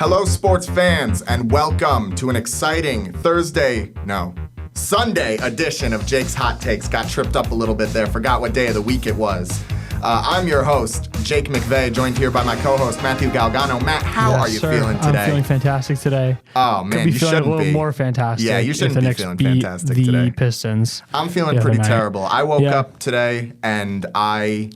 Hello, sports fans, and welcome to an exciting Sunday edition of Jake's Hot Takes. Got tripped up a little bit there, forgot what day of the week it was. I'm your host, Jake McVey, joined here by my co-host, Matthew Galgano. Matt, how are you feeling today? I'm feeling fantastic today. Oh, man, you shouldn't be. A little more fantastic. Yeah, you shouldn't be feeling fantastic today. The Pistons. I'm feeling pretty terrible. I woke up today, and my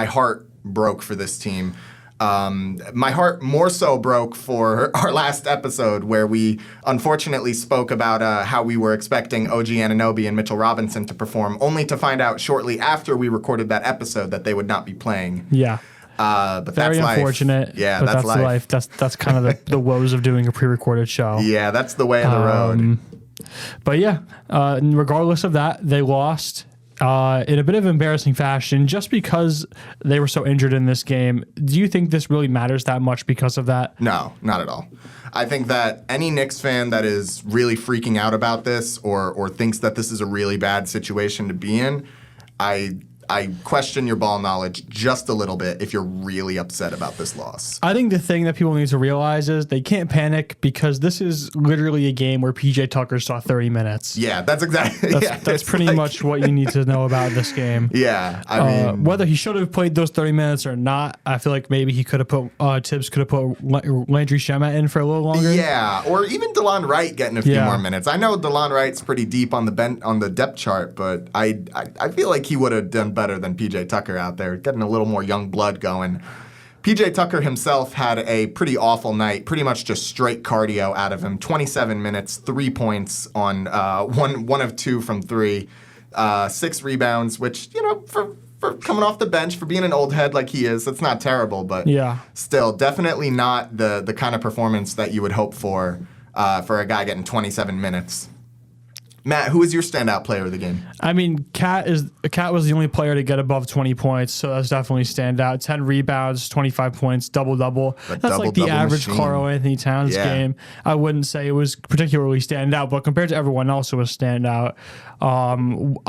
heart broke for this team. My heart more so broke for our last episode where we unfortunately spoke about how we were expecting OG Anunoby and Mitchell Robinson to perform, only to find out shortly after we recorded that episode that they would not be playing. Yeah. But very that's unfortunate. Life. Yeah, but that's life. That's kind of the woes of doing a pre-recorded show. Yeah, that's the way of the road. But yeah, regardless of that, they lost. In a bit of embarrassing fashion, just because they were so injured in this game. Do you think this really matters that much because of that? No, not at all. I think that any Knicks fan that is really freaking out about this or thinks that this is a really bad situation to be in, I question your ball knowledge just a little bit if you're really upset about this loss. I think the thing that people need to realize is they can't panic because this is literally a game where PJ Tucker saw 30 minutes. Yeah, that's exactly. That's pretty much what you need to know about this game. Yeah, I mean, whether he should have played those 30 minutes or not, I feel like maybe he could have put Tibbs could have put Landry Shamet in for a little longer. Yeah, or even DeLon Wright getting a few more minutes. I know DeLon Wright's pretty deep on the depth chart, but I feel like he would have done better than PJ Tucker out there, getting a little more young blood going. PJ Tucker himself had a pretty awful night, pretty much just straight cardio out of him. 27 minutes, 3 points on one of two from three, 6 rebounds, which, for coming off the bench, for being an old head like he is, that's not terrible, but still definitely not the kind of performance that you would hope for a guy getting 27 minutes. Matt, who is your standout player of the game? I mean, Cat was the only player to get above 20 points, so that's definitely standout. 10 rebounds, 25 points, double-double. That's like the average Karl Anthony Towns game. I wouldn't say it was particularly standout, but compared to everyone else, it was standout. I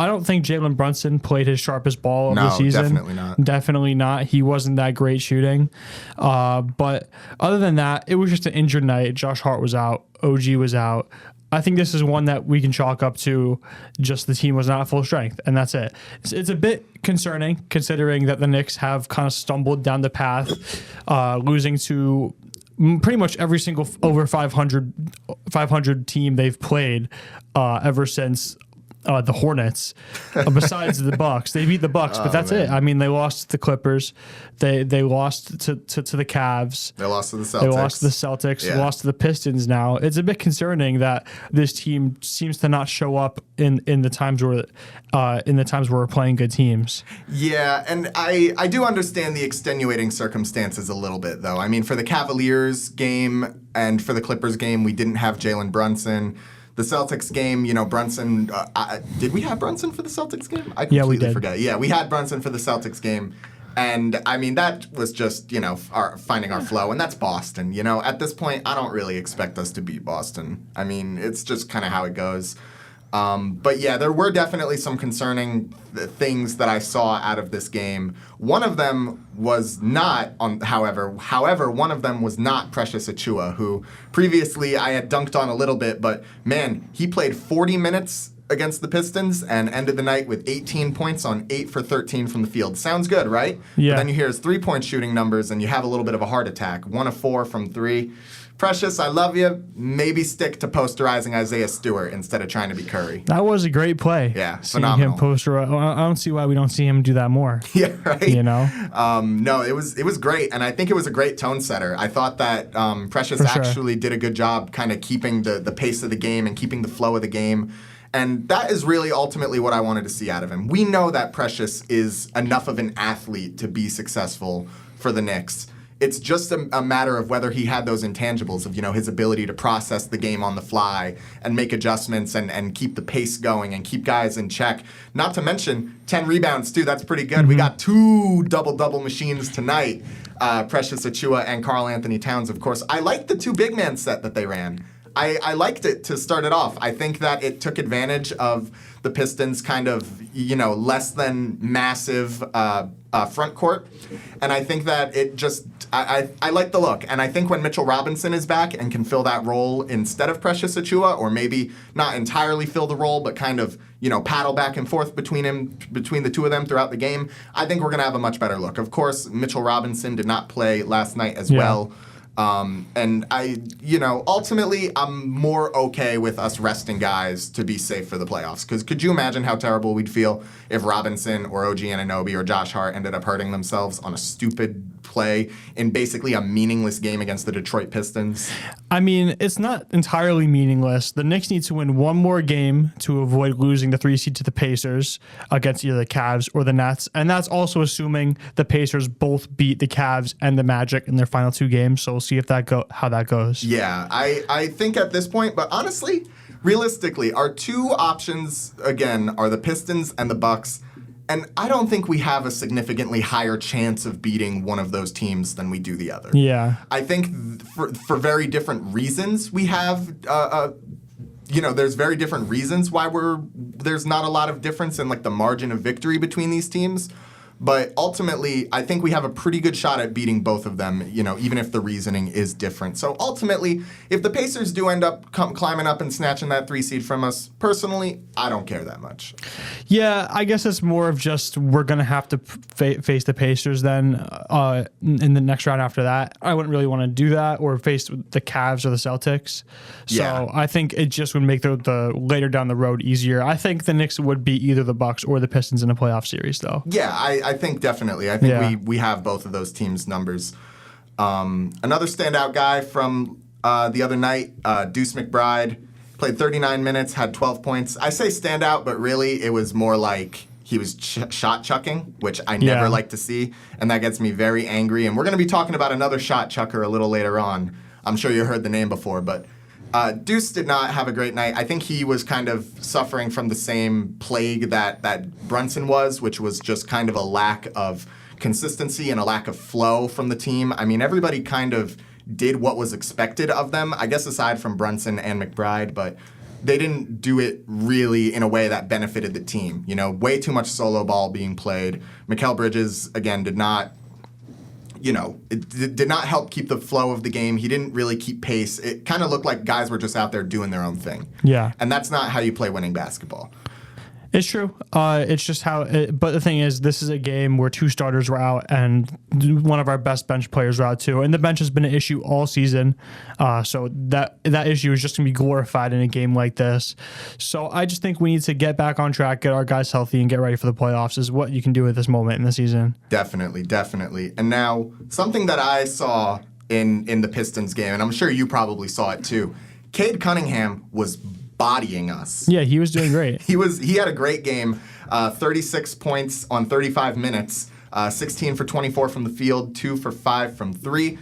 don't think Jalen Brunson played his sharpest ball of the season. Definitely not. Definitely not. He wasn't that great shooting. But other than that, it was just an injured night. Josh Hart was out. OG was out. I think this is one that we can chalk up to just the team was not at full strength, and that's it. It's a bit concerning considering that the Knicks have kind of stumbled down the path, losing to pretty much every single over 500 team they've played ever since the Hornets, besides the Bucks. They beat the Bucks, but that's it. I mean, they lost to the Clippers. They lost to the Cavs. They lost to the Celtics. They lost to the Celtics. They lost to the Pistons now. It's a bit concerning that this team seems to not show up in the times where we're playing good teams. Yeah, and I do understand the extenuating circumstances a little bit, though. I mean, for the Cavaliers game and for the Clippers game, we didn't have Jalen Brunson. The Celtics game, Brunson, did we have Brunson for the Celtics game? I completely forget. Yeah, we had Brunson for the Celtics game. And, I mean, that was just, finding our flow. And that's Boston. At this point, I don't really expect us to beat Boston. I mean, it's just kind of how it goes. But, yeah, there were definitely some concerning things that I saw out of this game. One of them was not, however, one of them was not Precious Achiuwa, who previously I had dunked on a little bit. But, man, he played 40 minutes against the Pistons and ended the night with 18 points on 8 for 13 from the field. Sounds good, right? Yeah. But then you hear his 3-point shooting numbers and you have a little bit of a heart attack. 1 of 4 from 3. Precious, I love you. Maybe stick to posterizing Isaiah Stewart instead of trying to be Curry. That was a great play. Yeah, seeing phenomenal. Him posterize. I don't see why we don't see him do that more. Yeah, right. No, it was great, and I think it was a great tone setter. I thought that Precious actually did a good job kind of keeping the pace of the game and keeping the flow of the game. And that is really ultimately what I wanted to see out of him. We know that Precious is enough of an athlete to be successful for the Knicks. It's just a matter of whether he had those intangibles of, his ability to process the game on the fly and make adjustments and keep the pace going and keep guys in check. Not to mention 10 rebounds, too. That's pretty good. Mm-hmm. We got 2 double-double machines tonight, Precious Achiuwa and Karl Anthony Towns, of course. I like the 2 big man set that they ran. I liked it to start it off. I think that it took advantage of the Pistons' kind of, less than massive front court. And I think that it just, I like the look. And I think when Mitchell Robinson is back and can fill that role instead of Precious Achiuwa, or maybe not entirely fill the role, but kind of, paddle back and forth between the two of them throughout the game, I think we're going to have a much better look. Of course, Mitchell Robinson did not play last night as well. And ultimately, I'm more okay with us resting guys to be safe for the playoffs. Because could you imagine how terrible we'd feel if Robinson or OG Anunoby or Josh Hart ended up hurting themselves on a stupid play in basically a meaningless game against the Detroit Pistons? I mean, it's not entirely meaningless. The Knicks need to win one more game to avoid losing the 3 seed to the Pacers against either the Cavs or the Nets. And that's also assuming the Pacers both beat the Cavs and the Magic in their final 2 games. So we'll see if how that goes. Yeah, I think at this point, but honestly, realistically, our 2 options, again, are the Pistons and the Bucks. And I don't think we have a significantly higher chance of beating one of those teams than we do the other. Yeah. I think for very different reasons we have, there's very different reasons why there's not a lot of difference in like the margin of victory between these teams. But ultimately, I think we have a pretty good shot at beating both of them, even if the reasoning is different. So ultimately, if the Pacers do end up climbing up and snatching that 3 seed from us, personally, I don't care that much. Yeah, I guess it's more of just we're going to have to face the Pacers then in the next round after that. I wouldn't really want to do that or face the Cavs or the Celtics. So Yeah. I think it just would make the later down the road easier. I think the Knicks would beat either the Bucks or the Pistons in a playoff series, though. Yeah, I think definitely. I think we have both of those teams' numbers. Another standout guy from the other night, Deuce McBride, played 39 minutes, had 12 points. I say standout, but really it was more like he was shot chucking, which I never like to see, and that gets me very angry. And we're going to be talking about another shot chucker a little later on. I'm sure you heard the name before, but Deuce did not have a great night. I think he was kind of suffering from the same plague that Brunson was, which was just kind of a lack of consistency and a lack of flow from the team. I mean, everybody kind of did what was expected of them, I guess aside from Brunson and McBride, but they didn't do it really in a way that benefited the team. Way too much solo ball being played. Mikal Bridges, again, did not help keep the flow of the game. He didn't really keep pace. It kind of looked like guys were just out there doing their own thing. Yeah. And that's not how you play winning basketball. It's true. It's just but the thing is, this is a game where 2 starters were out and one of our best bench players were out too. And the bench has been an issue all season. So that issue is just going to be glorified in a game like this. So I just think we need to get back on track, get our guys healthy, and get ready for the playoffs is what you can do at this moment in the season. Definitely. And now, something that I saw in the Pistons game, and I'm sure you probably saw it too, Cade Cunningham was bodying us. Yeah, he was doing great. He had a great game, 36 points on 35 minutes, 16 for 24 from the field, 2 for 5 from 3,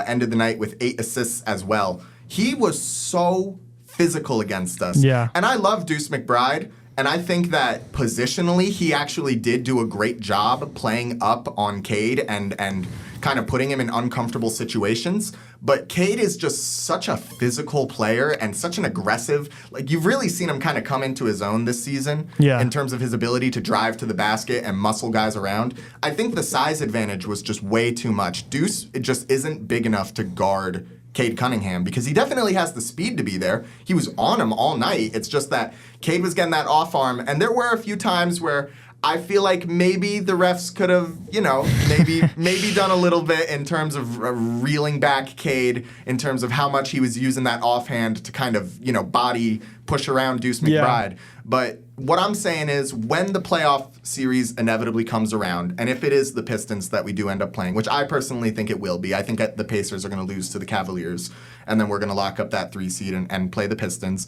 ended the night with 8 assists as well. He was so physical against us. Yeah. And I love Deuce McBride, and I think that positionally he actually did do a great job playing up on Cade and kind of putting him in uncomfortable situations. But Cade is just such a physical player and such an aggressive, you've really seen him kind of come into his own this season in terms of his ability to drive to the basket and muscle guys around. I think the size advantage was just way too much. Deuce, it just isn't big enough to guard Cade Cunningham because he definitely has the speed to be there. He was on him all night. It's just that Cade was getting that off arm, and there were a few times where I feel like maybe the refs could have, maybe done a little bit in terms of reeling back Cade in terms of how much he was using that offhand to kind of, body push around Deuce McBride. Yeah. But what I'm saying is when the playoff series inevitably comes around, and if it is the Pistons that we do end up playing, which I personally think it will be, I think the Pacers are going to lose to the Cavaliers, and then we're going to lock up that 3 seed and play the Pistons.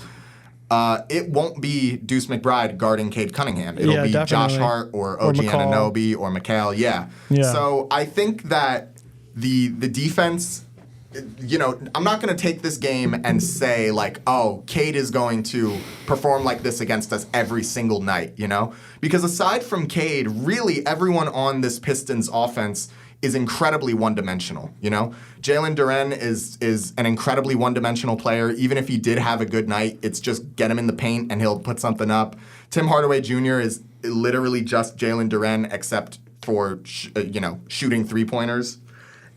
It won't be Deuce McBride guarding Cade Cunningham. It'll be definitely. Josh Hart or OG Anunoby or Mikal. Yeah. So I think that the defense, I'm not going to take this game and say Cade is going to perform like this against us every single night, Because aside from Cade, really everyone on this Pistons offense is incredibly one-dimensional, you know? Jalen Duren is an incredibly one-dimensional player. Even if he did have a good night, it's just get him in the paint and he'll put something up. Tim Hardaway Jr. is literally just Jalen Duren except for, shooting three-pointers.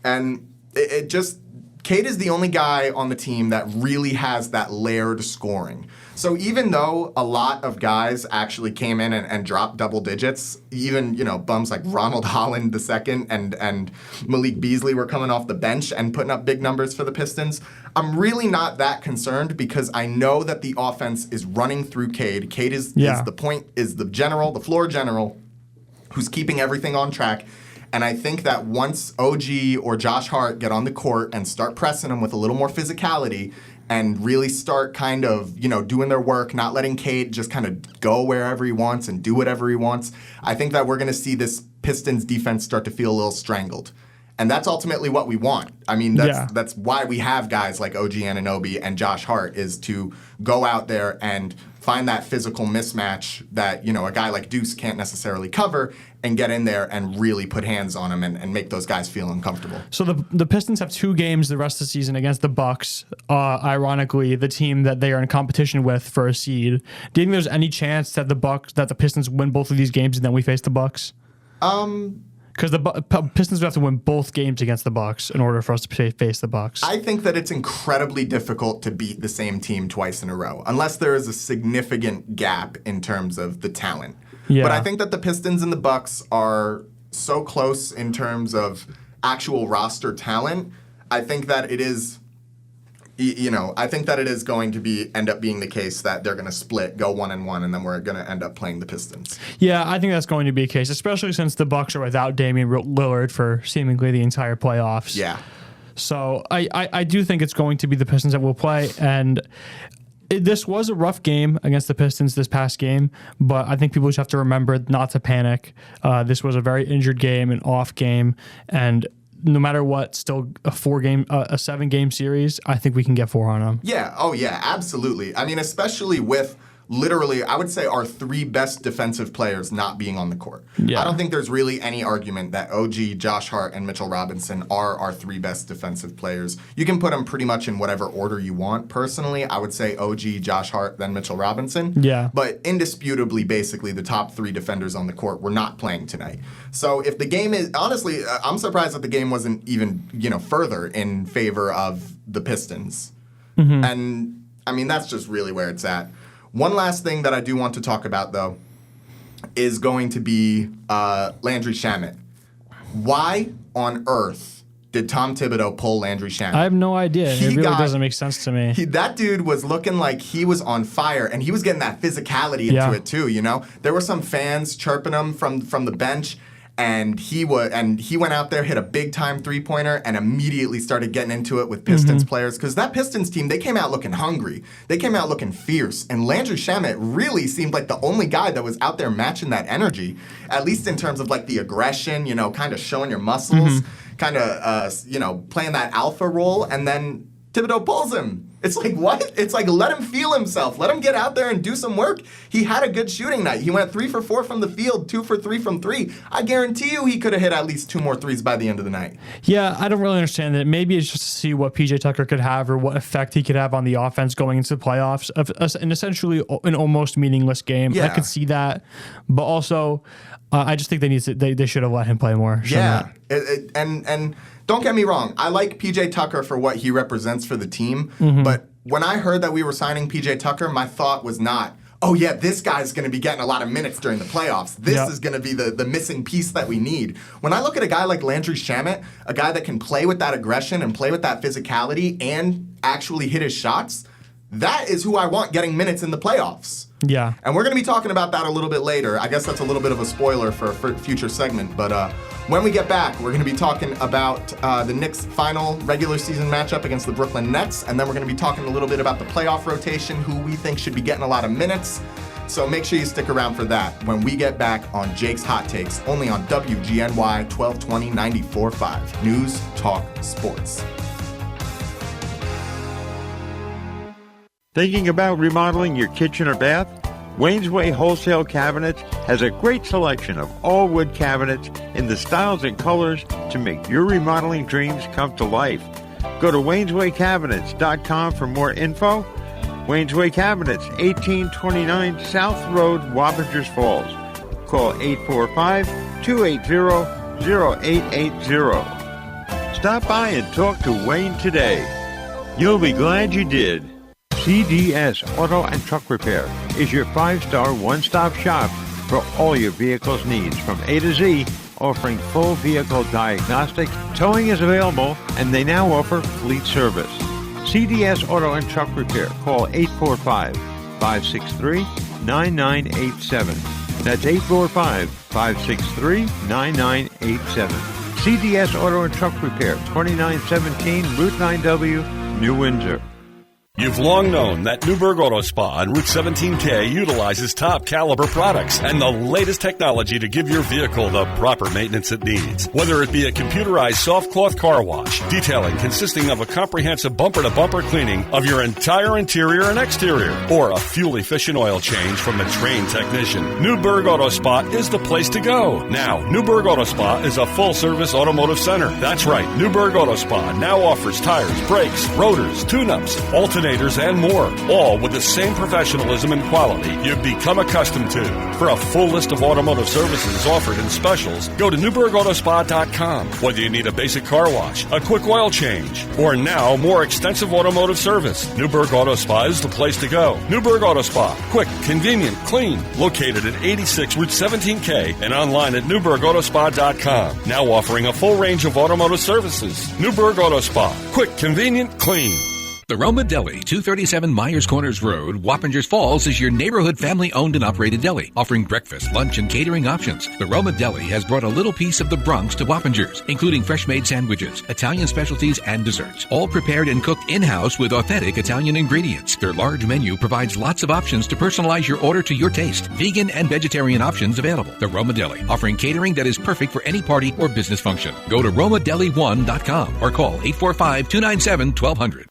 And it just... Cade is the only guy on the team that really has that layered scoring. So even though a lot of guys actually came in and dropped double digits, even, bums like Ronald Holland II and Malik Beasley were coming off the bench and putting up big numbers for the Pistons, I'm really not that concerned because I know that the offense is running through Cade. Cade is the floor general who's keeping everything on track. And I think that once OG or Josh Hart get on the court and start pressing him with a little more physicality and really start kind of, doing their work, not letting Cade just kind of go wherever he wants and do whatever he wants, I think that we're going to see this Pistons defense start to feel a little strangled. And that's ultimately what we want. I mean, that's why we have guys like OG Anunoby and Josh Hart is to go out there and find that physical mismatch that, a guy like Deuce can't necessarily cover and get in there and really put hands on him and make those guys feel uncomfortable. So the Pistons have 2 games the rest of the season against the Bucks, ironically, the team that they are in competition with for a seed. Do you think there's any chance that the Pistons win both of these games and then we face the Bucks? Because the Pistons would have to win both games against the Bucks in order for us to face the Bucks. I think that it's incredibly difficult to beat the same team twice in a row, unless there is a significant gap in terms of the talent. Yeah. But I think that the Pistons and the Bucks are so close in terms of actual roster talent. I think that it is, going to end up being the case that they're going to split, go 1-1, and then we're going to end up playing the Pistons. Yeah, I think that's going to be the case, especially since the Bucks are without Damian Lillard for seemingly the entire playoffs. Yeah. So I do think it's going to be the Pistons that will play, and this was a rough game against the Pistons this past game, but I think people just have to remember not to panic. This was a very injured game, an off game, and no matter what, still a 7-game series, I think we can get 4 on them. Yeah. Oh, yeah, absolutely. I mean, especially with literally, I would say our 3 best defensive players not being on the court. Yeah. I don't think there's really any argument that OG, Josh Hart, and Mitchell Robinson are our 3 best defensive players. You can put them pretty much in whatever order you want. Personally, I would say OG, Josh Hart, then Mitchell Robinson. Yeah. But indisputably, basically, the top 3 defenders on the court were not playing tonight. So if the game is, honestly, I'm surprised that the game wasn't even, further in favor of the Pistons. Mm-hmm. And, I mean, that's just really where it's at. One last thing that I do want to talk about, though, is going to be Landry Shamet. Why on earth did Tom Thibodeau pull Landry Shamet? I have no idea. It really doesn't make sense to me. That dude was looking like he was on fire, and he was getting that physicality into it, too, There were some fans chirping him from the bench, and he went out there, hit a big-time three-pointer, and immediately started getting into it with Pistons players. Because that Pistons team, they came out looking hungry. They came out looking fierce. And Landry Shamet really seemed like the only guy that was out there matching that energy, at least in terms of, like, the aggression, kind of showing your muscles, kind of, playing that alpha role. And then Thibodeau pulls him. It's like, what? It's like, let him feel himself. Let him get out there and do some work. He had a good shooting night. He went 3 for 4 from the field, 2 for 3 from 3. I guarantee you he could have hit at least 2 more threes by the end of the night. Yeah, I don't really understand that. Maybe it's just to see what PJ Tucker could have or what effect he could have on the offense going into the playoffs. And essentially an almost meaningless game. Yeah. I could see that. But also, I just think they should have let him play more. Yeah. And don't get me wrong. I like PJ Tucker for what he represents for the team. But when I heard that we were signing PJ Tucker, my thought was not, oh, yeah, this guy's going to be getting a lot of minutes during the playoffs. This is going to be the missing piece that we need. When I look at a guy like Landry Shamet, a guy that can play with that aggression and play with that physicality and actually hit his shots, that is who I want getting minutes in the playoffs. Yeah. And we're going to be talking about that a little bit later. I guess that's a little bit of a spoiler for a future segment. But when we get back, we're going to be talking about the Knicks' final regular season matchup against the Brooklyn Nets. And then we're going to be talking a little bit about the playoff rotation, who we think should be getting a lot of minutes. So make sure you stick around for that when we get back on Jake's Hot Takes, only on WGNY 1220 94.5. News Talk Sports. Thinking about remodeling your kitchen or bath? Wayne's Way Wholesale Cabinets has a great selection of all wood cabinets in the styles and colors to make your remodeling dreams come to life. Go to wayneswaycabinets.com for more info. Wayne's Way Cabinets, 1829 South Road, Wappingers Falls. Call 845-280-0880. Stop by and talk to Wayne today. You'll be glad you did. CDS Auto and Truck Repair is your 5-star one-stop shop for all your vehicle's needs from A to Z, offering full vehicle diagnostics. Towing is available, and they now offer fleet service. CDS Auto and Truck Repair. Call 845-563-9987. That's 845-563-9987. CDS Auto and Truck Repair, 2917 Route 9W, New Windsor. You've long known that Newburgh Auto Spa on Route 17K utilizes top caliber products and the latest technology to give your vehicle the proper maintenance it needs. Whether it be a computerized soft cloth car wash, detailing consisting of a comprehensive bumper-to-bumper cleaning of your entire interior and exterior, or a fuel-efficient oil change from a trained technician, Newburgh Auto Spa is the place to go. Now, Newburgh Auto Spa is a full-service automotive center. That's right, Newburgh Auto Spa now offers tires, brakes, rotors, tune-ups, alternators, and more, all with the same professionalism and quality you've become accustomed to. For a full list of automotive services offered in specials, go to NewburghAutoSpa.com. Whether you need a basic car wash, a quick oil change, or now more extensive automotive service, Newburgh Auto Spa is the place to go. Newburgh Auto Spa, quick, convenient, clean, located at 86 Route 17K and online at NewburghAutoSpa.com. Now offering a full range of automotive services. Newburgh Auto Spa, quick, convenient, clean. The Roma Deli, 237 Myers Corners Road, Wappingers Falls, is your neighborhood family-owned and operated deli, offering breakfast, lunch, and catering options. The Roma Deli has brought a little piece of the Bronx to Wappingers, including fresh-made sandwiches, Italian specialties, and desserts, all prepared and cooked in-house with authentic Italian ingredients. Their large menu provides lots of options to personalize your order to your taste. Vegan and vegetarian options available. The Roma Deli, offering catering that is perfect for any party or business function. Go to RomaDeli1.com or call 845-297-1200.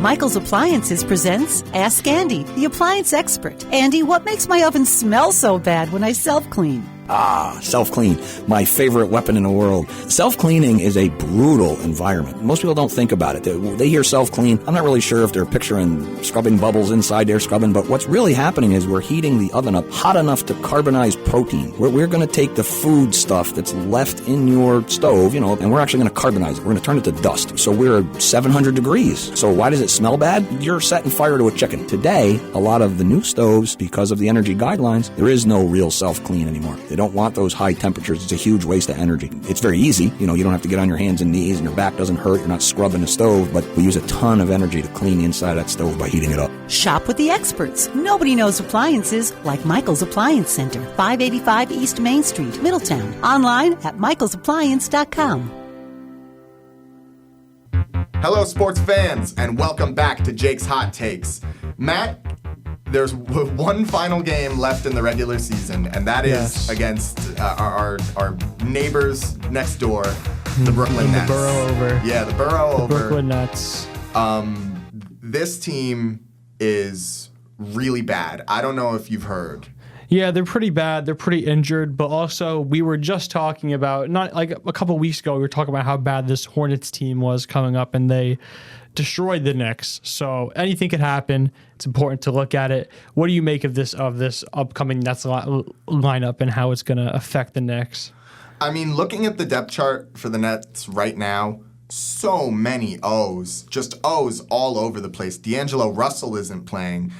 Michael's Appliances presents Ask Andy, the appliance expert. Andy, what makes my oven smell so bad when I self-clean? Self-clean, my favorite weapon in the world. Self-cleaning is a brutal environment. Most people don't think about it. They hear self-clean. I'm not really sure if they're picturing scrubbing bubbles inside there, scrubbing, but what's really happening is we're heating the oven up hot enough to carbonize protein. We're going to take the food stuff that's left in your stove, and we're actually going to carbonize it. We're going to turn it to dust. So we're 700 degrees. So why does it smell bad? You're setting fire to a chicken. Today, a lot of the new stoves, because of the energy guidelines, there is no real self-clean anymore. They don't want those high temperatures. It's a huge waste of energy. It's very easy. You don't have to get on your hands and knees and your back doesn't hurt. You're not scrubbing the stove, but we use a ton of energy to clean the inside of that stove by heating it up. Shop with the experts. Nobody knows appliances like Michael's Appliance Center, 585 East Main Street, Middletown. Online at michaelsappliance.com. Hello, sports fans, and welcome back to Jake's Hot Takes. Matt, there's one final game left in the regular season, and that is against our neighbors next door, the Brooklyn Nets. The borough over. Yeah, the borough over. Brooklyn Nets. This team is really bad. I don't know if you've heard. Yeah, they're pretty bad. They're pretty injured, but also we were just talking about, not like a couple weeks ago, we were talking about how bad this Hornets team was coming up, and they destroyed the Knicks. So anything could happen. It's important to look at it. What do you make of this upcoming Nets lineup and how it's going to affect the Knicks? I mean, looking at the depth chart for the Nets right now, so many O's, just O's all over the place. D'Angelo Russell isn't playing.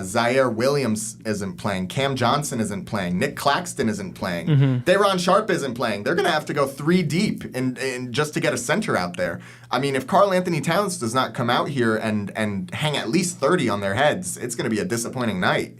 Zaire Williams isn't playing. Cam Johnson isn't playing. Nick Claxton isn't playing. Day'Ron Sharpe isn't playing. They're going to have to go 3 deep in just to get a center out there. I mean, if Karl Anthony Towns does not come out here and hang at least 30 on their heads, it's going to be a disappointing night.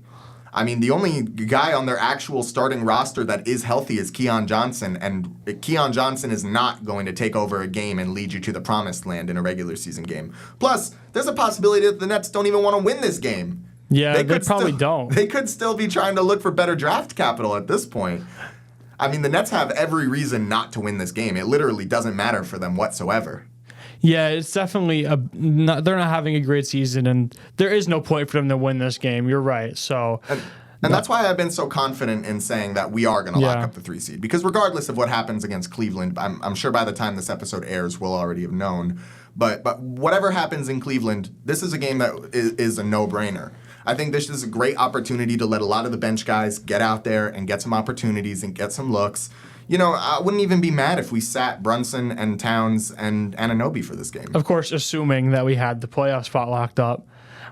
I mean, the only guy on their actual starting roster that is healthy is Keon Johnson, and Keon Johnson is not going to take over a game and lead you to the promised land in a regular season game. Plus, there's a possibility that the Nets don't even want to win this game. Yeah, they probably don't. They could still be trying to look for better draft capital at this point. I mean, the Nets have every reason not to win this game. It literally doesn't matter for them whatsoever. Yeah, it's definitely they're not having a great season, and there is no point for them to win this game. You're right. So. And that's why I've been so confident in saying that we are going to lock up the 3 seed. Because regardless of what happens against Cleveland, I'm sure by the time this episode airs, we'll already have known. But whatever happens in Cleveland, this is a game that is a no-brainer. I think this is a great opportunity to let a lot of the bench guys get out there and get some opportunities and get some looks. You know, I wouldn't even be mad if we sat Brunson and Towns and Anunoby for this game. Of course, assuming that we had the playoff spot locked up.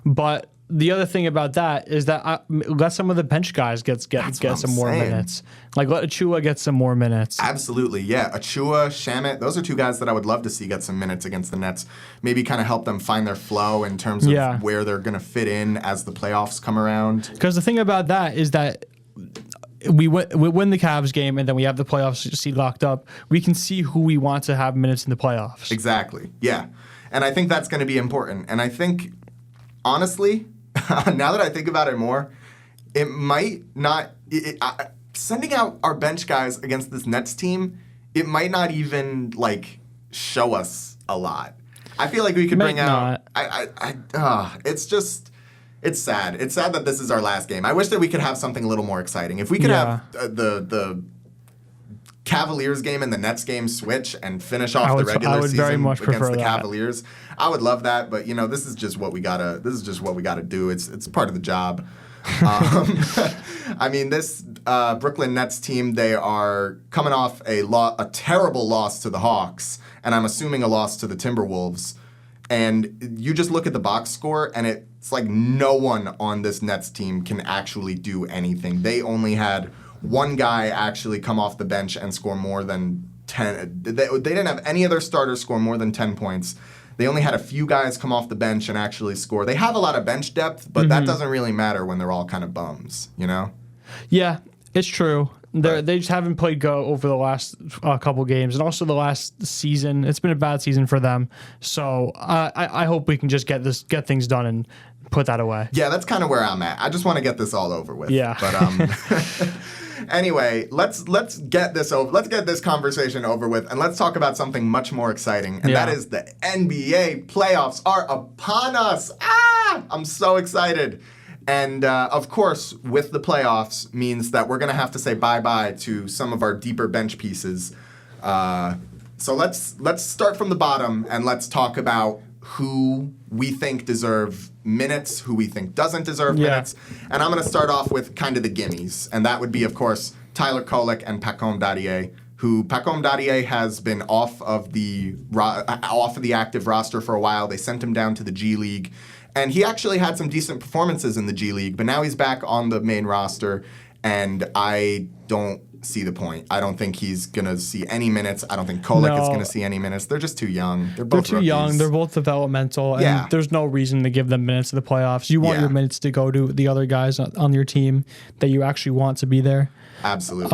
But the other thing about that is that let some of the bench guys get some more minutes. Like, let Achua get some more minutes. Absolutely, yeah. Achua, Shamet, those are 2 guys that I would love to see get some minutes against the Nets. Maybe kind of help them find their flow in terms of where they're going to fit in as the playoffs come around. Because the thing about that is that we win the Cavs game and then we have the playoffs seed locked up. We can see who we want to have minutes in the playoffs. Exactly, yeah. And I think that's going to be important. And I think, honestly, now that I think about it more, it might not... sending out our bench guys against this Nets team, it might not even, show us a lot. I feel like we could bring out... it's just... It's sad. It's sad that this is our last game. I wish that we could have something a little more exciting. If we could have the Cavaliers game and the Nets game switch and finish off the regular season against the Cavaliers, I would love that. But this is just what we gotta. This is just what we gotta do. It's part of the job. I mean, this Brooklyn Nets team, they are coming off a terrible loss to the Hawks, and I'm assuming a loss to the Timberwolves. And you just look at the box score, and it's like no one on this Nets team can actually do anything. They only had one guy actually come off the bench and score more than 10. They didn't have any other starters score more than 10 points. They only had a few guys come off the bench and actually score. They have a lot of bench depth, but that doesn't really matter when they're all kind of bums, you know? Yeah, it's true. They just haven't played go over the last couple games, and also the last season. It's been a bad season for them. So I hope we can just get things done and put that away. Yeah, that's kind of where I'm at. I just want to get this all over with. Yeah. But anyway, let's get this over. Let's get this conversation over with, and let's talk about something much more exciting, and that is the NBA playoffs are upon us. I'm so excited. And, of course, with the playoffs means that we're going to have to say bye-bye to some of our deeper bench pieces. So let's start from the bottom, and let's talk about who we think deserve minutes, who we think doesn't deserve minutes. And I'm going to start off with kind of the gimmies. And that would be, of course, Tyler Kolek and Pacome Daddier, who Pacome Daddier has been off of the active roster for a while. They sent him down to the G League. And he actually had some decent performances in the G League, but now he's back on the main roster, and I don't see the point. I don't think he's going to see any minutes. I don't think Kolek is going to see any minutes. They're just too young. They're too rookies. Young. They're both developmental, and there's no reason to give them minutes in the playoffs. You want your minutes to go to the other guys on your team that you actually want to be there. Absolutely.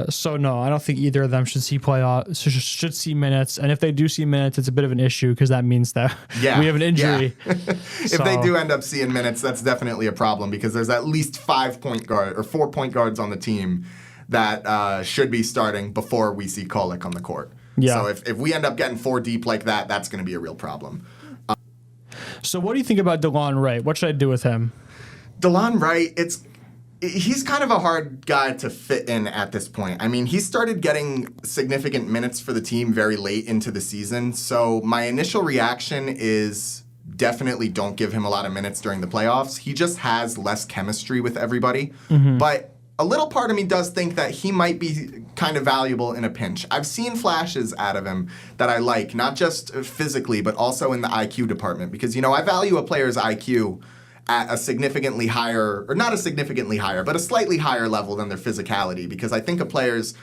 So no, I don't think either of them should see should see minutes. And if they do see minutes, it's a bit of an issue because that means that we have an injury. Yeah. If they do end up seeing minutes, that's definitely a problem because there's at least 5 point guard or 4 point guards on the team that should be starting before we see Kolek on the court. Yeah. So if we end up getting 4 deep like that, that's going to be a real problem. So what do you think about DeLon Wright? What should I do with him? DeLon Wright, he's kind of a hard guy to fit in at this point. I mean, he started getting significant minutes for the team very late into the season. So my initial reaction is definitely don't give him a lot of minutes during the playoffs. He just has less chemistry with everybody. Mm-hmm. But a little part of me does think that he might be kind of valuable in a pinch. I've seen flashes out of him that I like, not just physically, but also in the IQ department. Because, I value a player's IQ at a significantly higher, or not a significantly higher, but a slightly higher level than their physicality, because I think a player's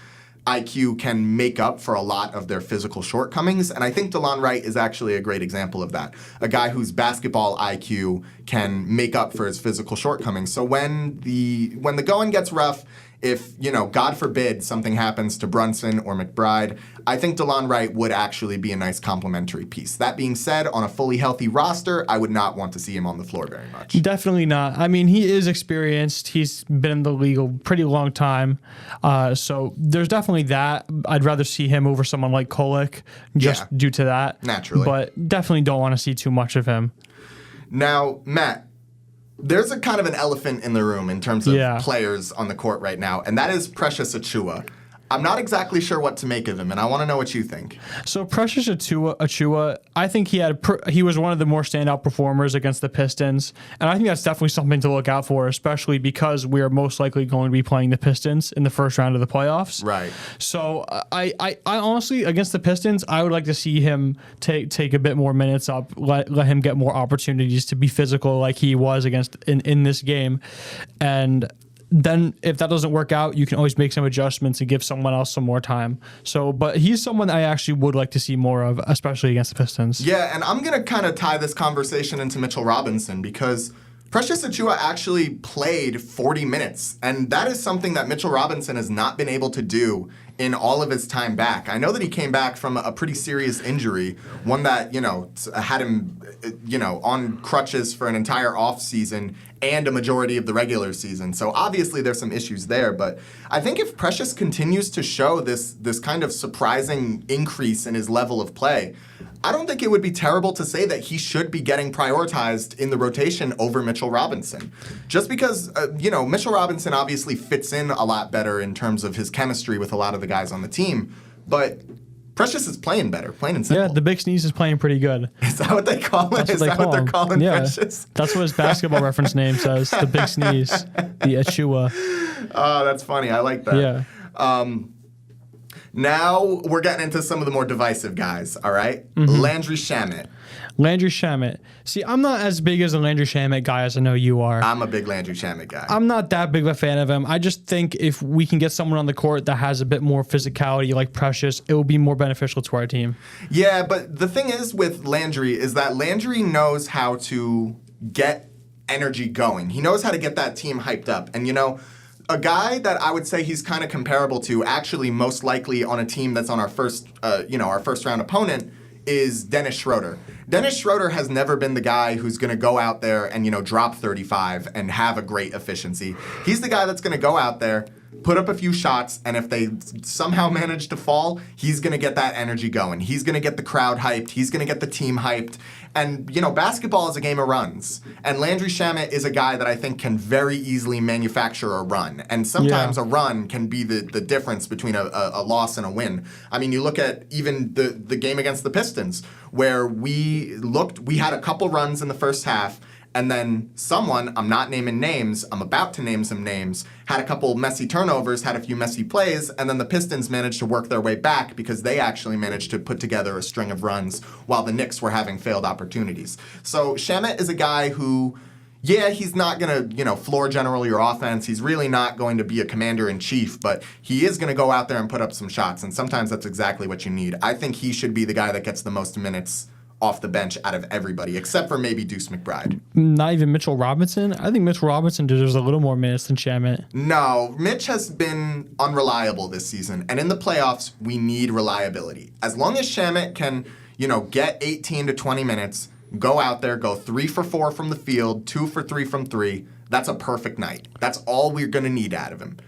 IQ can make up for a lot of their physical shortcomings, and I think DeLon Wright is actually a great example of that. A guy whose basketball IQ can make up for his physical shortcomings. So when the going gets rough, if, God forbid something happens to Brunson or McBride, I think DeLon Wright would actually be a nice complementary piece. That being said, on a fully healthy roster, I would not want to see him on the floor very much. Definitely not. I mean, he is experienced. He's been in the league a pretty long time. So there's definitely that. I'd rather see him over someone like Kolek just due to that. Naturally. But definitely don't want to see too much of him. Now, Matt, there's a kind of an elephant in the room in terms of players on the court right now, and that is Precious Achiuwa. I'm not exactly sure what to make of him, and I want to know what you think. So Precious Achiuwa, I think he was one of the more standout performers against the Pistons, and I think that's definitely something to look out for, especially because we are most likely going to be playing the Pistons in the first round of the playoffs. Right. So I honestly, against the Pistons, I would like to see him take a bit more minutes up, let him get more opportunities to be physical like he was in this game, and then if that doesn't work out, you can always make some adjustments and give someone else some more time. So, but he's someone I actually would like to see more of, especially against the Pistons. Yeah, and I'm going to kind of tie this conversation into Mitchell Robinson because Precious Achiuwa actually played 40 minutes, and that is something that Mitchell Robinson has not been able to do in all of his time back. I know that he came back from a pretty serious injury, one that, had him, on crutches for an entire offseason and a majority of the regular season. So obviously there's some issues there, but I think if Precious continues to show this kind of surprising increase in his level of play, I don't think it would be terrible to say that he should be getting prioritized in the rotation over Mitchell Robinson. Just because, Mitchell Robinson obviously fits in a lot better in terms of his chemistry with a lot of the guys on the team, but Precious is playing better, plain and simple. Yeah, the Big Sneeze is playing pretty good. Is that what they call it? Is that what they're calling Precious? That's what his basketball reference name says, the Big Sneeze, the Achiuwa. Oh, that's funny. I like that. Yeah. Now we're getting into some of the more divisive guys, all right? Mm-hmm. Landry Shamet. Landry Shamet. See, I'm not as big as a Landry Shamet guy as I know you are. I'm a big Landry Shamet guy. I'm not that big of a fan of him. I just think if we can get someone on the court that has a bit more physicality like Precious, it will be more beneficial to our team. Yeah, but the thing is with Landry is that Landry knows how to get energy going. He knows how to get that team hyped up. And, a guy that I would say he's kind of comparable to, actually most likely on a team that's on our first round opponent, is Dennis Schroeder. Dennis Schroeder has never been the guy who's going to go out there and, drop 35 and have a great efficiency. He's the guy that's going to go out there, put up a few shots, and if they somehow manage to fall, he's going to get that energy going. He's going to get the crowd hyped. He's going to get the team hyped. And, basketball is a game of runs. And Landry Shamet is a guy that I think can very easily manufacture a run. And sometimes a run can be the difference between a loss and a win. I mean, you look at even the game against the Pistons, where we had a couple runs in the first half, and then someone, I'm not naming names, I'm about to name some names, had a couple messy turnovers, had a few messy plays, and then the Pistons managed to work their way back because they actually managed to put together a string of runs while the Knicks were having failed opportunities. So Shamet is a guy who, he's not going to, floor general your offense. He's really not going to be a commander-in-chief, but he is going to go out there and put up some shots, and sometimes that's exactly what you need. I think he should be the guy that gets the most minutes off the bench out of everybody, except for maybe Deuce McBride. Not even Mitchell Robinson? I think Mitchell Robinson deserves a little more minutes than Shamet. No, Mitch has been unreliable this season, and in the playoffs, we need reliability. As long as Shamet can, get 18 to 20 minutes, go out there, go 3 for 4 from the field, 2 for 3 from 3, that's a perfect night. That's all we're going to need out of him.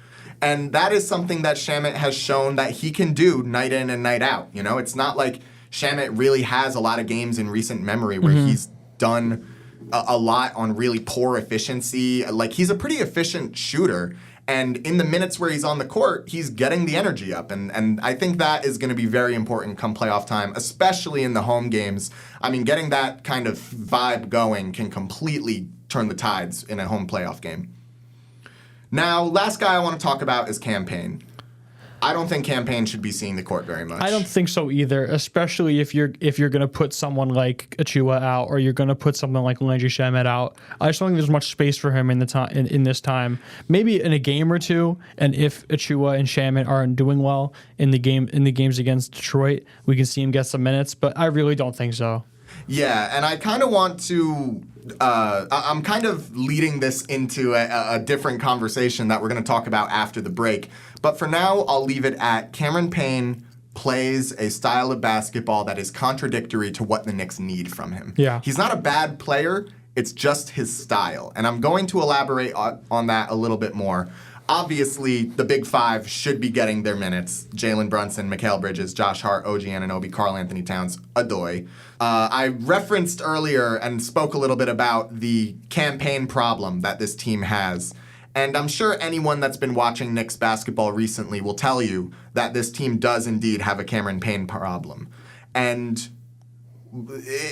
And that is something that Shamet has shown that he can do night in and night out. It's not like Shamet really has a lot of games in recent memory where he's done a lot on really poor efficiency. Like, he's a pretty efficient shooter, and in the minutes where he's on the court, he's getting the energy up, and I think that is going to be very important come playoff time, especially in the home games. I mean, getting that kind of vibe going can completely turn the tides in a home playoff game. Now, last guy I want to talk about is Cam Payne. I don't think Cam Payne should be seeing the court very much. I don't think so either, especially if you're going to put someone like Achiuwa out or you're going to put someone like Landry Shamet out. I just don't think there's much space for him in this time. Maybe in a game or two, and if Achiuwa and Shamet aren't doing well in the games against Detroit, we can see him get some minutes, but I really don't think so. Yeah, and I kind of want to. I'm kind of leading this into a different conversation that we're going to talk about after the break. But for now, I'll leave it at Cameron Payne plays a style of basketball that is contradictory to what the Knicks need from him. Yeah. He's not a bad player. It's just his style. And I'm going to elaborate on that a little bit more. Obviously, the big five should be getting their minutes. Jalen Brunson, Mikal Bridges, Josh Hart, OG Anunoby, Karl Anthony Towns, Adoy. I referenced earlier and spoke a little bit about the campaign problem that this team has. And I'm sure anyone that's been watching Knicks basketball recently will tell you that this team does indeed have a Cameron Payne problem. And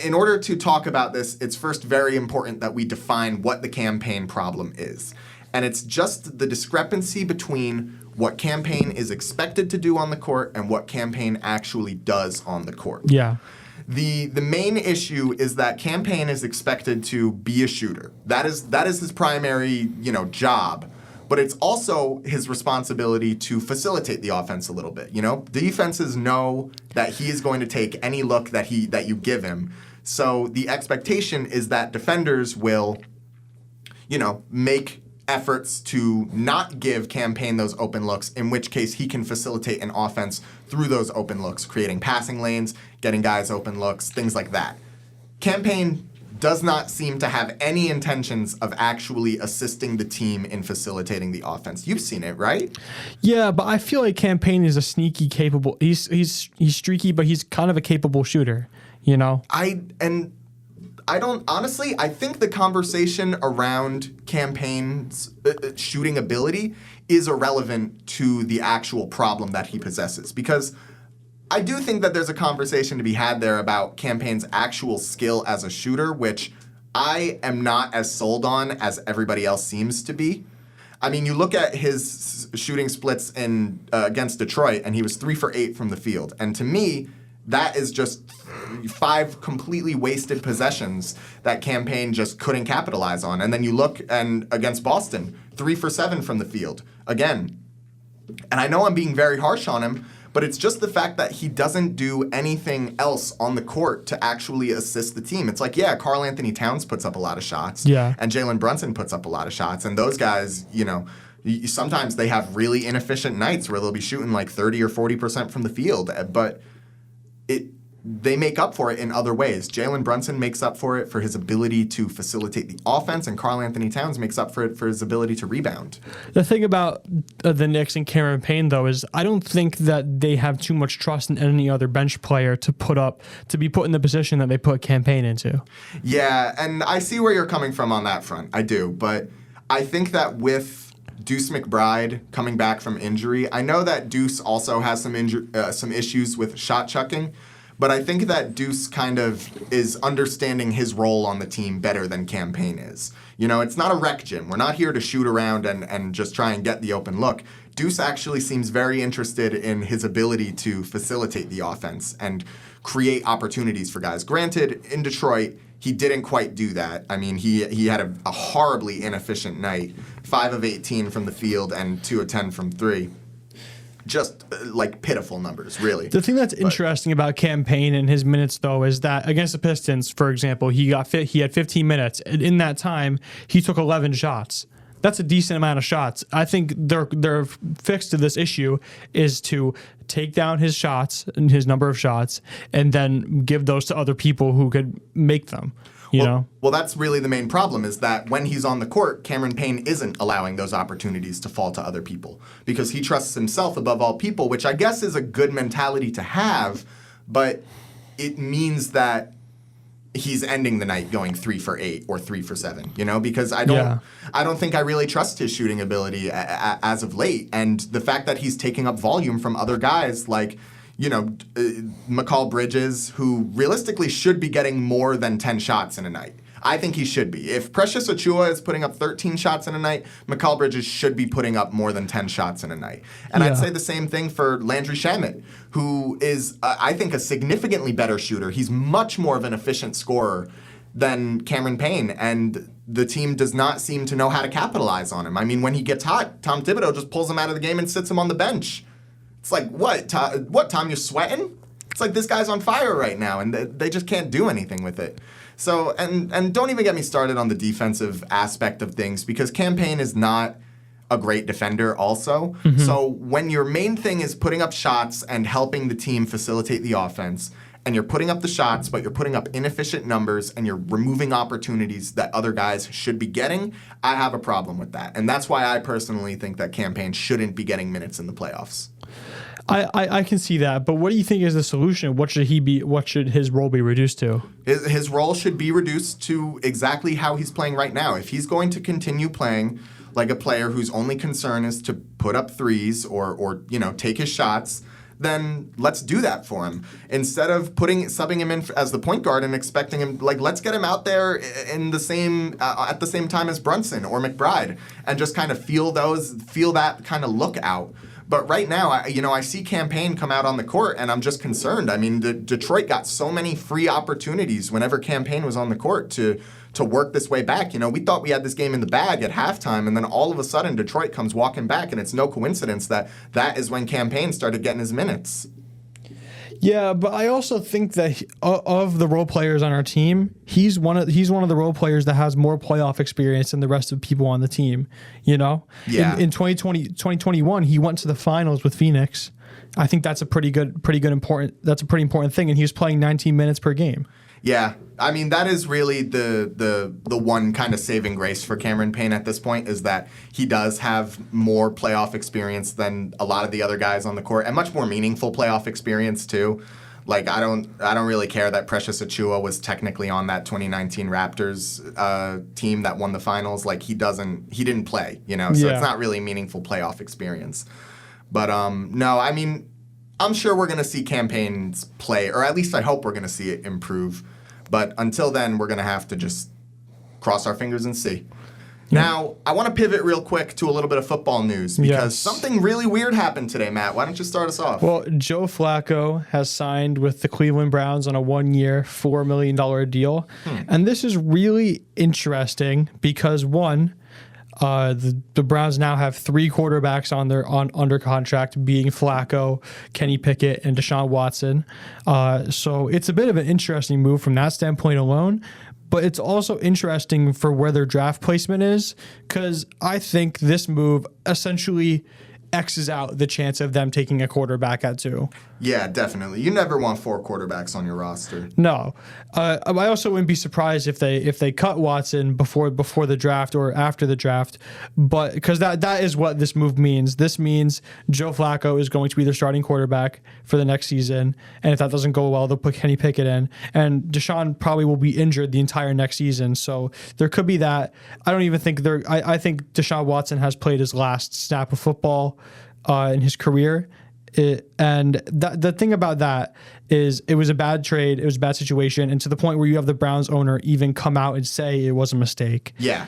in order to talk about this, it's first very important that we define what the campaign problem is. And it's just the discrepancy between what campaign is expected to do on the court and what campaign actually does on the court. Yeah. The main issue is that campaign is expected to be a shooter. That is his primary, job. But it's also his responsibility to facilitate the offense a little bit. Defenses know that he is going to take any look that you give him. So the expectation is that defenders will, make efforts to not give campaign those open looks, in which case he can facilitate an offense through those open looks, creating passing lanes, getting guys open looks, things like that. Campaign does not seem to have any intentions of actually assisting the team in facilitating the offense. You've seen it, right? Yeah, but I feel like Campaign is a sneaky, capable. He's streaky, but he's kind of a capable shooter. I think the conversation around Campaign's shooting ability is irrelevant to the actual problem that he possesses, because I do think that there's a conversation to be had there about Campaign's actual skill as a shooter, which I am not as sold on as everybody else seems to be. I mean, you look at his shooting splits against Detroit, and he was 3 for 8 from the field. And to me, that is just 5 completely wasted possessions that Campaign just couldn't capitalize on. And then you look against Boston, 3 for 7 from the field. Again, and I know I'm being very harsh on him, but it's just the fact that he doesn't do anything else on the court to actually assist the team. It's like, yeah, Karl Anthony Towns puts up a lot of shots. Yeah. And Jalen Brunson puts up a lot of shots. And those guys, sometimes they have really inefficient nights where they'll be shooting like 30 or 40% from the field. But they make up for it in other ways. Jalen Brunson makes up for it for his ability to facilitate the offense, and Karl Anthony Towns makes up for it for his ability to rebound. The thing about the Knicks and Cameron Payne, though, is I don't think that they have too much trust in any other bench player to be put in the position that they put Campaign into. Yeah, and I see where you're coming from on that front. I do, but I think that with Deuce McBride coming back from injury, I know that Deuce also has some issues with shot chucking. But I think that Deuce kind of is understanding his role on the team better than Campaign is. It's not a rec gym. We're not here to shoot around and just try and get the open look. Deuce actually seems very interested in his ability to facilitate the offense and create opportunities for guys. Granted, in Detroit, he didn't quite do that. I mean, he had a horribly inefficient night, 5 of 18 from the field and 2 of 10 from 3. Just like pitiful numbers, really. The thing that's interesting about Campaign and his minutes, though, is that against the Pistons, for example, he had 15 minutes, and in that time he took 11 shots. That's a decent amount of shots. I think their fix to this issue is to take down his shots and his number of shots, and then give those to other people who could make them. Well, that's really the main problem, is that when he's on the court, Cameron Payne isn't allowing those opportunities to fall to other people because he trusts himself above all people, which I guess is a good mentality to have, but it means that he's ending the night going 3 for 8 or 3 for 7, because I don't think I really trust his shooting ability as of late. And the fact that he's taking up volume from other guys like Mikal Bridges, who realistically should be getting more than 10 shots in a night. I think he should be. If Precious Achiuwa is putting up 13 shots in a night, Mikal Bridges should be putting up more than 10 shots in a night. And I'd say the same thing for Landry Shamet, who is, I think, a significantly better shooter. He's much more of an efficient scorer than Cameron Payne, and the team does not seem to know how to capitalize on him. I mean, when he gets hot, Tom Thibodeau just pulls him out of the game and sits him on the bench. It's like, what, Tom, you sweating? it's like this guy's on fire right now, and they just can't do anything with it. So, and don't even get me started on the defensive aspect of things, because Campaign is not a great defender also. So when your main thing is putting up shots and helping the team facilitate the offense, and you're putting up the shots, but you're putting up inefficient numbers and you're removing opportunities that other guys should be getting, I have a problem with that. And that's why I personally think that Campaign shouldn't be getting minutes in the playoffs. I can see that, but what do you think is the solution? What should his role be reduced to? His role should be reduced to exactly how he's playing right now. If he's going to continue playing like a player whose only concern is to put up threes or take his shots, then let's do that for him. Instead of subbing him in as the point guard and expecting him, let's get him out there in the same at the same time as Brunson or McBride, and just kind of feel that kind of look out. But right now, I see Campaign come out on the court, and I'm just concerned. I mean, Detroit got so many free opportunities whenever Campaign was on the court to work this way back. We thought we had this game in the bag at halftime, and then all of a sudden Detroit comes walking back, and it's no coincidence that is when Campaign started getting his minutes. Yeah, but I also think that of the role players on our team, he's one of the role players that has more playoff experience than the rest of people on the team. Yeah. In 2021, he went to the finals with Phoenix. I think that's a pretty important thing, and he was playing 19 minutes per game. Yeah, I mean, that is really the one kind of saving grace for Cameron Payne at this point, is that he does have more playoff experience than a lot of the other guys on the court, and much more meaningful playoff experience too. Like, I don't really care that Precious Achiuwa was technically on that 2019 Raptors team that won the finals. Like, he didn't play, so it's not really meaningful playoff experience. But no, I mean, I'm sure we're going to see Campaign's play, or at least I hope we're going to see it improve. But until then, we're going to have to just cross our fingers and see. Yeah. Now, I want to pivot real quick to a little bit of football news, because something really weird happened today, Matt. Why don't you start us off? Well, Joe Flacco has signed with the Cleveland Browns on a 1-year, $4 million deal. And this is really interesting because, one, the Browns now have 3 quarterbacks under contract, being Flacco, Kenny Pickett, and Deshaun Watson. So it's a bit of an interesting move from that standpoint alone. But it's also interesting for where their draft placement is, because I think this move essentially X's out the chance of them taking a quarterback at 2. Yeah, definitely. You never want 4 quarterbacks on your roster. No. I also wouldn't be surprised if they cut Watson before the draft or after the draft, but because that is what this move means. This means Joe Flacco is going to be their starting quarterback for the next season, and if that doesn't go well, they'll put Kenny Pickett in, and Deshaun probably will be injured the entire next season, so there could be that. I don't even think I think Deshaun Watson has played his last snap of football in his career. And the thing about that is it was a bad trade, it was a bad situation, and to the point where you have the Browns owner even come out and say it was a mistake. Yeah.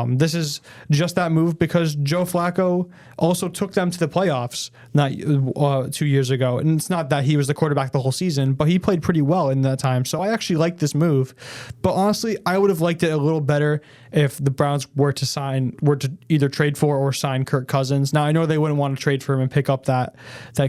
This is just that move because Joe Flacco also took them to the playoffs not 2 years ago, and it's not that he was the quarterback the whole season, but he played pretty well in that time. So I actually like this move, but honestly, I would have liked it a little better if the Browns were to either trade for or sign Kirk Cousins. Now I know they wouldn't want to trade for him and pick up that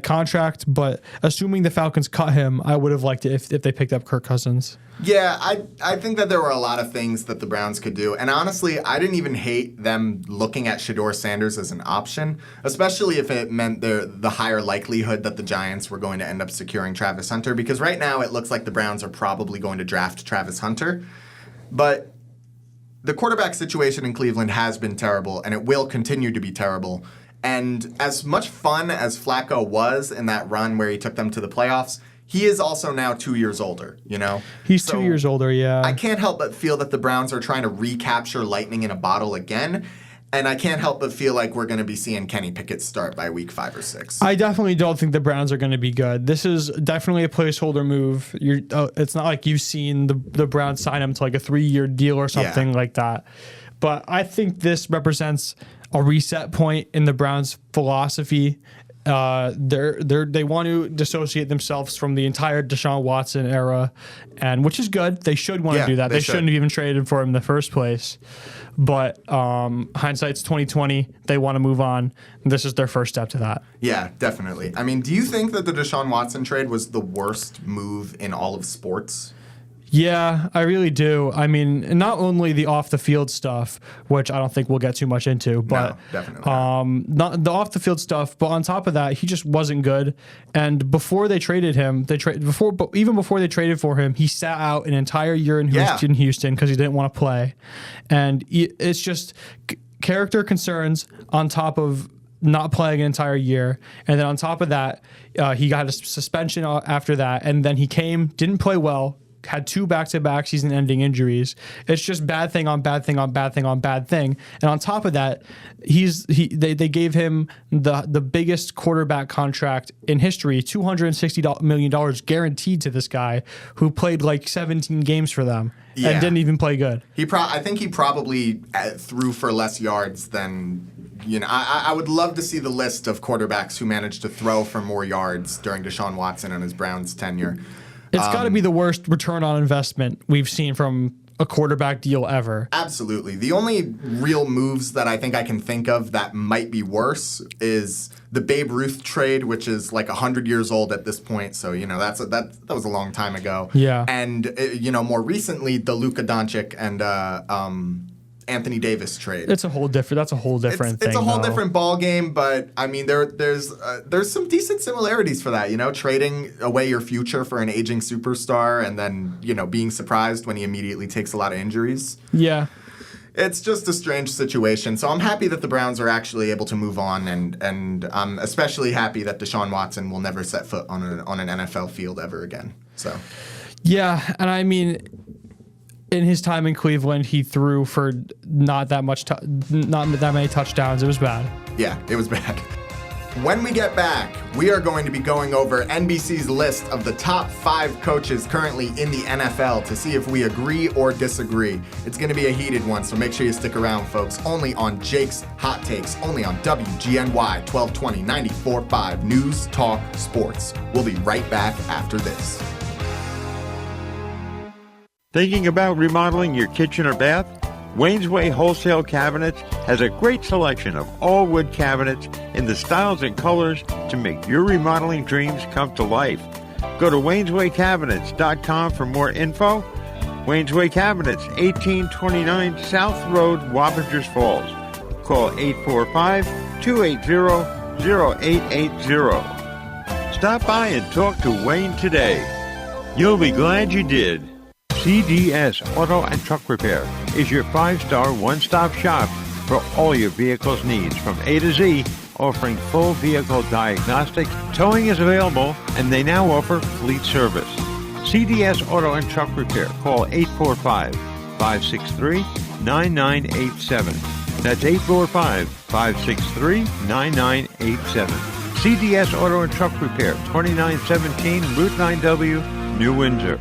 contract, but assuming the Falcons cut him, I would have liked it if they picked up Kirk Cousins. Yeah, I think that there were a lot of things that the Browns could do. And honestly, I didn't even hate them looking at Shedeur Sanders as an option, especially if it meant the higher likelihood that the Giants were going to end up securing Travis Hunter, because right now it looks like the Browns are probably going to draft Travis Hunter. But the quarterback situation in Cleveland has been terrible, and it will continue to be terrible. And as much fun as Flacco was in that run where he took them to the playoffs, he is also now 2 years older, He's 2 years older, yeah. I can't help but feel that the Browns are trying to recapture lightning in a bottle again, and I can't help but feel like we're going to be seeing Kenny Pickett start by week 5 or 6. I definitely don't think the Browns are going to be good. This is definitely a placeholder move. It's not like you've seen the Browns sign him to like a 3-year deal or something like that. But I think this represents a reset point in the Browns' philosophy They want to dissociate themselves from the entire Deshaun Watson era, and which is good. They should want to do that. They shouldn't have even traded for him in the first place. But hindsight's 2020. They want to move on. This is their first step to that. Yeah, definitely. I mean, do you think that the Deshaun Watson trade was the worst move in all of sports? Yeah, I really do. I mean, not only the off the field stuff, which I don't think we'll get too much into, but no, definitely not the off the field stuff. But on top of that, he just wasn't good. And before they traded him, even before they traded for him, he sat out an entire year in Houston because he didn't want to play. And it's just character concerns on top of not playing an entire year. And then on top of that, he got a suspension after that. And then he didn't play well, had 2 back-to-back season-ending injuries. It's just bad thing on bad thing on bad thing on bad thing. And on top of that, they gave him the biggest quarterback contract in history, $260 million guaranteed to this guy who played like 17 games for them and didn't even play good. I think he probably threw for less yards than. I would love to see the list of quarterbacks who managed to throw for more yards during Deshaun Watson and his Browns tenure. It's got to be the worst return on investment we've seen from a quarterback deal ever. Absolutely. The only real moves that I think I can think of that might be worse is the Babe Ruth trade, which is like 100 years old at this point. So, that was a long time ago. Yeah. And, more recently, the Luka Doncic and Anthony Davis trade. That's a whole different thing. It's a whole different ball game, but I mean there's some decent similarities for that, trading away your future for an aging superstar and then, being surprised when he immediately takes a lot of injuries. Yeah. It's just a strange situation. So I'm happy that the Browns are actually able to move on and I'm especially happy that Deshaun Watson will never set foot on an NFL field ever again. So yeah, and I mean in his time in Cleveland, he threw for not that many touchdowns. It was bad. Yeah, it was bad. When we get back, we are going to be going over NBC's list of the top 5 coaches currently in the NFL to see if we agree or disagree. It's going to be a heated one, so make sure you stick around, folks. Only on Jake's Hot Takes, only on WGNY 1220 94.5 News Talk Sports. We'll be right back after this. Thinking about remodeling your kitchen or bath? Wayne's Way Wholesale Cabinets has a great selection of all wood cabinets in the styles and colors to make your remodeling dreams come to life. Go to wayneswaycabinets.com for more info. Wayne's Way Cabinets, 1829 South Road, Wappingers Falls. Call 845-280-0880. Stop by and talk to Wayne today. You'll be glad you did. CDS Auto and Truck Repair is your 5-star one-stop shop for all your vehicle's needs from A to Z, offering full vehicle diagnostics. Towing is available, and they now offer fleet service. CDS Auto and Truck Repair. Call 845-563-9987. That's 845-563-9987. CDS Auto and Truck Repair, 2917 Route 9W, New Windsor.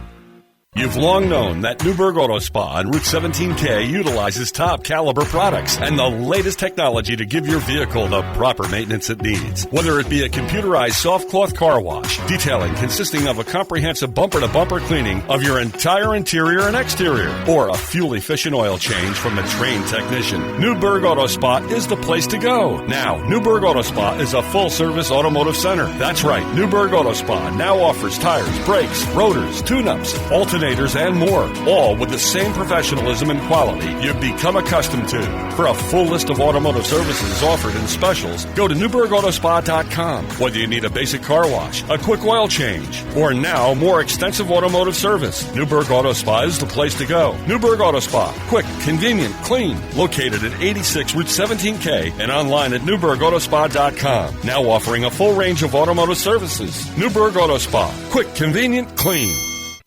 You've long known that Newburgh Auto Spa on Route 17K utilizes top caliber products and the latest technology to give your vehicle the proper maintenance it needs. Whether it be a computerized soft cloth car wash, detailing consisting of a comprehensive bumper-to-bumper cleaning of your entire interior and exterior, or a fuel-efficient oil change from a trained technician, Newburgh Auto Spa is the place to go. Now, Newburgh Auto Spa is a full-service automotive center. That's right, Newburgh Auto Spa now offers tires, brakes, rotors, tune-ups, alternators, and more, all with the same professionalism and quality you've become accustomed to. For a full list of automotive services offered in specials, go to NewburghAutospa.com. Whether you need a basic car wash, a quick oil change, or now more extensive automotive service, Newburgh Auto Spa is the place to go. Newburgh Auto Spa, quick, convenient, clean, located at 86 Route 17K and online at NewburghAutospa.com. Now offering a full range of automotive services. Newburgh Auto Spa, quick, convenient, clean.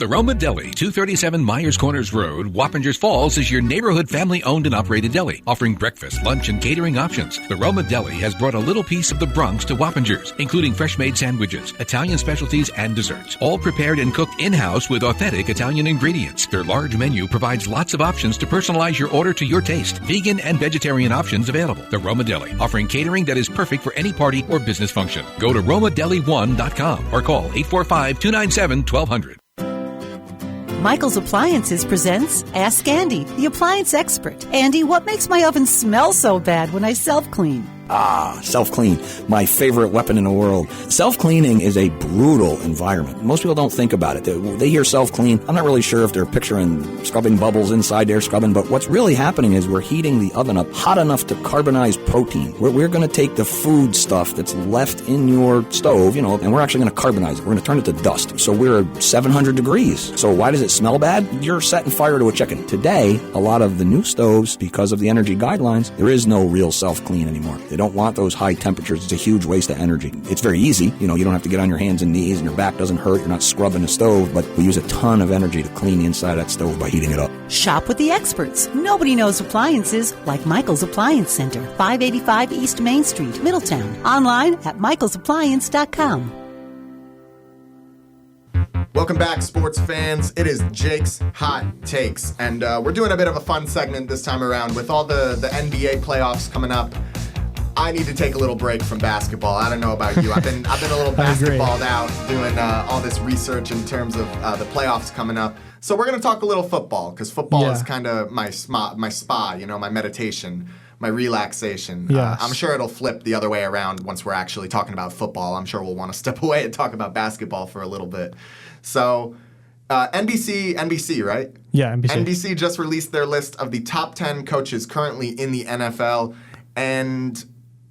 The Roma Deli, 237 Myers Corners Road, Wappingers Falls, is your neighborhood family-owned and operated deli, offering breakfast, lunch, and catering options. The Roma Deli has brought a little piece of the Bronx to Wappingers, including fresh-made sandwiches, Italian specialties, and desserts, all prepared and cooked in-house with authentic Italian ingredients. Their large menu provides lots of options to personalize your order to your taste. Vegan and vegetarian options available. The Roma Deli, offering catering that is perfect for any party or business function. Go to romadeli1.com or call 845-297-1200. Michael's Appliances presents Ask Andy, the appliance expert. Andy, what makes my oven smell so bad when I self-clean? Self-clean, my favorite weapon in the world. Self-cleaning is a brutal environment. Most people don't think about it. They hear self-clean. I'm not really sure if they're picturing scrubbing bubbles inside there, but what's really happening is we're heating the oven up hot enough to carbonize protein. We're going to take the food stuff that's left in your stove, and we're actually going to carbonize it. We're going to turn it to dust. So we're at 700 degrees. So why does it smell bad? You're setting fire to a chicken. Today, a lot of the new stoves, because of the energy guidelines, there is no real self-clean anymore. They don't want those high temperatures. It's a huge waste of energy. It's very easy. You don't have to get on your hands and knees and your back doesn't hurt. You're not scrubbing the stove, but we use a ton of energy to clean the inside of that stove by heating it up. Shop with the experts. Nobody knows appliances like Michael's Appliance Center, 585 East Main Street, Middletown. Online at michaelsappliance.com. Welcome back, sports fans. It is Jake's Hot Takes, and we're doing a bit of a fun segment this time around. With all the NBA playoffs coming up, I need to take a little break from basketball. I don't know about you. I've been a little basketballed out doing all this research in terms of the playoffs coming up. So we're going to talk a little football, because football is kind of my spa, my meditation, my relaxation. Yes. I'm sure it'll flip the other way around once we're actually talking about football. I'm sure we'll want to step away and talk about basketball for a little bit. So NBC, right? Yeah, NBC. NBC just released their list of the top 10 coaches currently in the NFL, and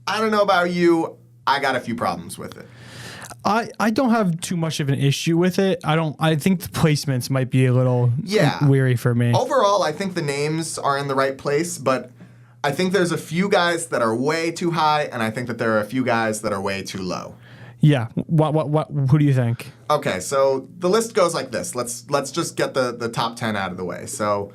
I don't know about you, I got a few problems with it. I don't have too much of an issue with it. I think the placements might be a little weary for me. Overall, I think the names are in the right place, but I think there's a few guys that are way too high, and I think that there are a few guys that are way too low. Yeah. Who do you think? Okay, so the list goes like this. Let's just get the top 10 out of the way. So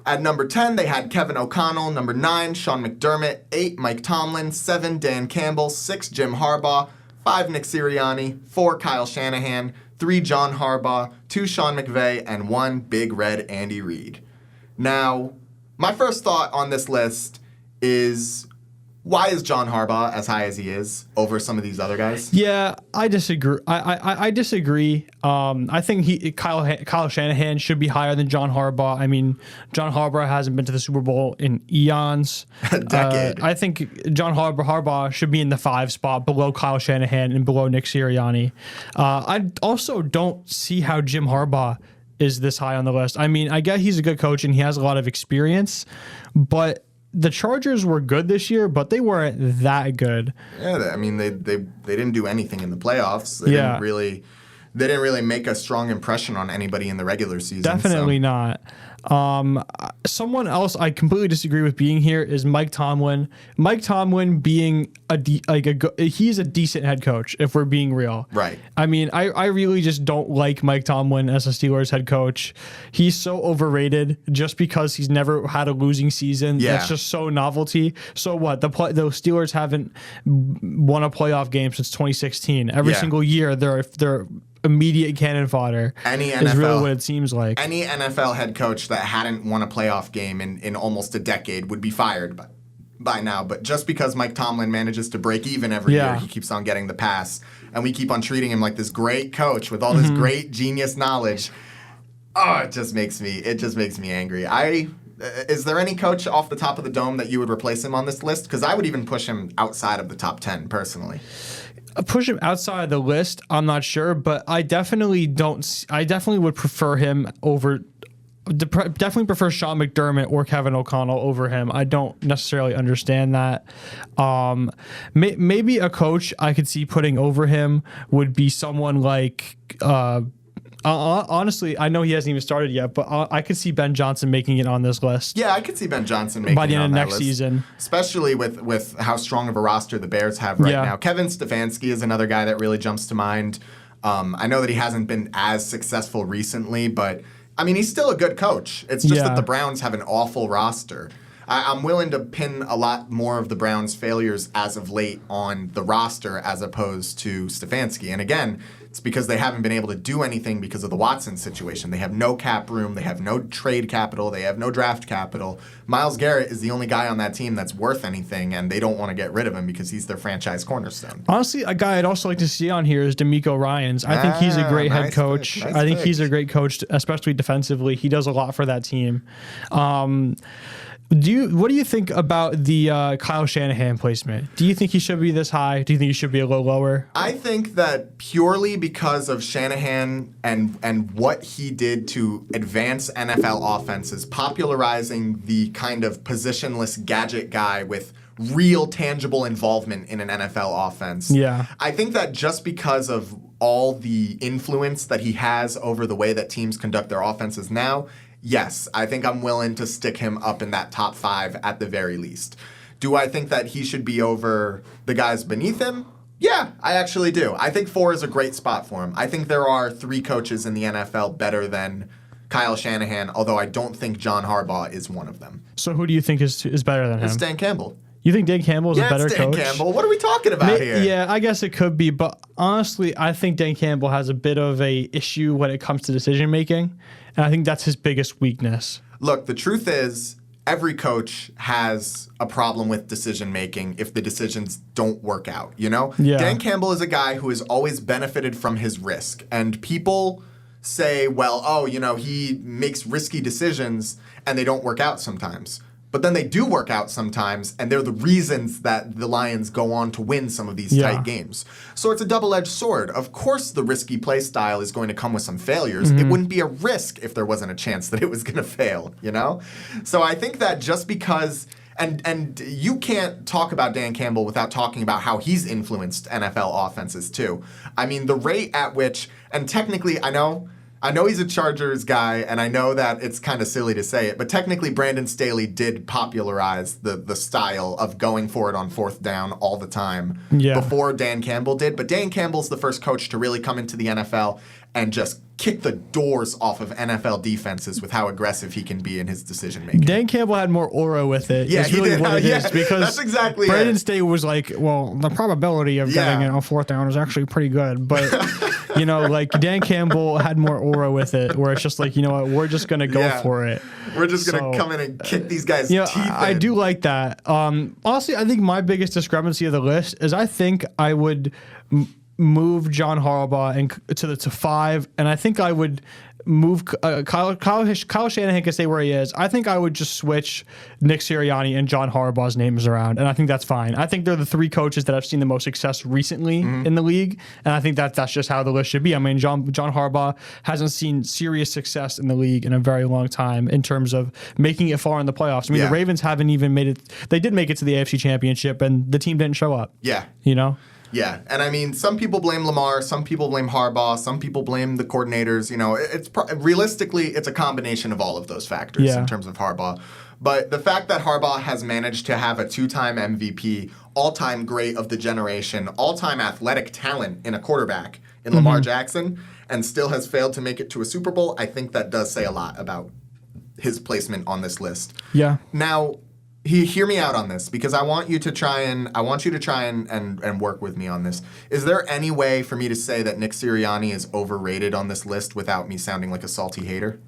at number 10, they had Kevin O'Connell. Number 9, Sean McDermott. 8, Mike Tomlin. 7, Dan Campbell. 6, Jim Harbaugh. 5, Nick Sirianni. 4, Kyle Shanahan. 3, John Harbaugh. 2, Sean McVey. And 1, Big Red Andy Reid. Now, my first thought on this list is, why is John Harbaugh as high as he is over some of these other guys? Yeah, I disagree. I disagree. I think Kyle Shanahan should be higher than John Harbaugh. I mean, John Harbaugh hasn't been to the Super Bowl in eons. A decade. I think John Harbaugh should be in the 5 spot below Kyle Shanahan and below Nick Sirianni. I also don't see how Jim Harbaugh is this high on the list. I mean, I get he's a good coach and he has a lot of experience, but the Chargers were good this year, but they weren't that good. Yeah, I mean, they didn't do anything in the playoffs. They didn't really make a strong impression on anybody in the regular season. Definitely not. Someone else I completely disagree with being here is Mike Tomlin. Mike Tomlin being he's a decent head coach, if we're being real. Right. I mean, I really just don't like Mike Tomlin as a Steelers head coach. He's so overrated just because he's never had a losing season. Yeah. That's just so novelty. So what? The Steelers haven't won a playoff game since 2016. Every single year they're immediate cannon fodder. Is really what it seems like. Any NFL head coach that hadn't won a playoff game in almost a decade would be fired by now. But just because Mike Tomlin manages to break even every year, he keeps on getting the pass, and we keep on treating him like this great coach with all this great genius knowledge. Oh, it just makes me angry. Is there any coach off the top of the dome that you would replace him on this list? Because I would even push him outside of the top 10 personally. Push him outside of the list, I'm not sure, but I definitely would prefer him over. Definitely prefer Sean McDermott or Kevin O'Connell over him. I don't necessarily understand that. Maybe a coach I could see putting over him would be someone like. Honestly, I know he hasn't even started yet, but I could see Ben Johnson making it on this list. Yeah, I could see Ben Johnson making it by the end on of that next list, season, especially with how strong of a roster the Bears have right now. Kevin Stefanski is another guy that really jumps to mind. I know that he hasn't been as successful recently, but I mean, he's still a good coach. It's just that the Browns have an awful roster. I'm willing to pin a lot more of the Browns' failures as of late on the roster as opposed to Stefanski. And again, it's because they haven't been able to do anything because of the Watson situation. They have no cap room. They have no trade capital. They have no draft capital. Myles Garrett is the only guy on that team that's worth anything, and they don't want to get rid of him because he's their franchise cornerstone. Honestly, a guy I'd also like to see on here is D'Amico Ryans. I think he's a great head coach. Nice I think pick. he's a great coach, especially defensively. He does a lot for that team. What do you think about the Kyle Shanahan placement? Do you think he should be this high? Do you think he should be a little lower? I think that purely because of Shanahan and what he did to advance NFL offenses, popularizing the kind of positionless gadget guy with real tangible involvement in an NFL offense. Yeah. I think that just because of all the influence that he has over the way that teams conduct their offenses now, yes, I think I'm willing to stick him up in that top 5 at the very least. Do I think that he should be over the guys beneath him? Yeah, I actually do. I think 4 is a great spot for him. I think there are 3 coaches in the NFL better than Kyle Shanahan, although I don't think John Harbaugh is one of them. So who do you think is better than him? It's Dan Campbell. You think Dan Campbell is a better it's Dan coach? Campbell. What are we talking about here? Yeah, I guess it could be, but honestly, I think Dan Campbell has a bit of a issue when it comes to decision making, and I think that's his biggest weakness. Look, the truth is, every coach has a problem with decision making if the decisions don't work out, you know? Yeah. Dan Campbell is a guy who has always benefited from his risk, and people say, well, oh, you know, he makes risky decisions and they don't work out sometimes. But then they do work out sometimes, and they're the reasons that the Lions go on to win some of these tight games. So it's a double-edged sword. Of course the risky play style is going to come with some failures. It wouldn't be a risk if there wasn't a chance that it was going to fail, you know? So I think that just because... And you can't talk about Dan Campbell without talking about how he's influenced NFL offenses too. I mean, the rate at which... And technically, I know he's a Chargers guy, and I know that it's kind of silly to say it, but technically Brandon Staley did popularize the style of going for it on 4th down all the time before Dan Campbell did. But Dan Campbell's the first coach to really come into the NFL and just kick the doors off of NFL defenses with how aggressive he can be in his decision making. Dan Campbell had more aura with it. Yeah, it's he really did. what it is, because that's exactly Brandon it. Staley was like, well, the probability of getting it on 4th down is actually pretty good, but you know, like Dan Campbell had more aura with it, where it's just like, you know what, we're just gonna go for it. We're just gonna come in and kick these guys' teeth in. I do like that. Honestly, I think my biggest discrepancy of the list is I think I would move John Harbaugh to 5, and I think I would move Kyle Shanahan can stay where he is. I think I would just switch Nick Sirianni and John Harbaugh's names around, and I think that's fine. I think they're the 3 coaches that have seen the most success recently in the league, and I think that's just how the list should be. I mean, John Harbaugh hasn't seen serious success in the league in a very long time in terms of making it far in the playoffs. I mean, the Ravens haven't even made it. They did make it to the AFC Championship, and the team didn't show up. Yeah. You know? Yeah, and I mean, some people blame Lamar, some people blame Harbaugh, some people blame the coordinators. You know, realistically, it's a combination of all of those factors in terms of Harbaugh. But the fact that Harbaugh has managed to have a 2-time MVP, all-time great of the generation, all-time athletic talent in a quarterback in Lamar Jackson, and still has failed to make it to a Super Bowl, I think that does say a lot about his placement on this list. Yeah. Now, hear me out on this, because I want you to try and work with me on this. Is there any way for me to say that Nick Sirianni is overrated on this list without me sounding like a salty hater?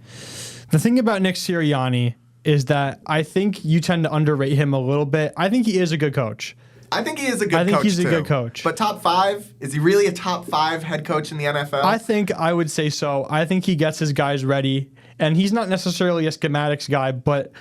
The thing about Nick Sirianni is that I think you tend to underrate him a little bit. I think he is a good coach. I think he is a good coach. I think he's too. a good coach. But top 5? Is he really a top 5 head coach in the NFL? I think I would say so. I think he gets his guys ready, and he's not necessarily a schematics guy, but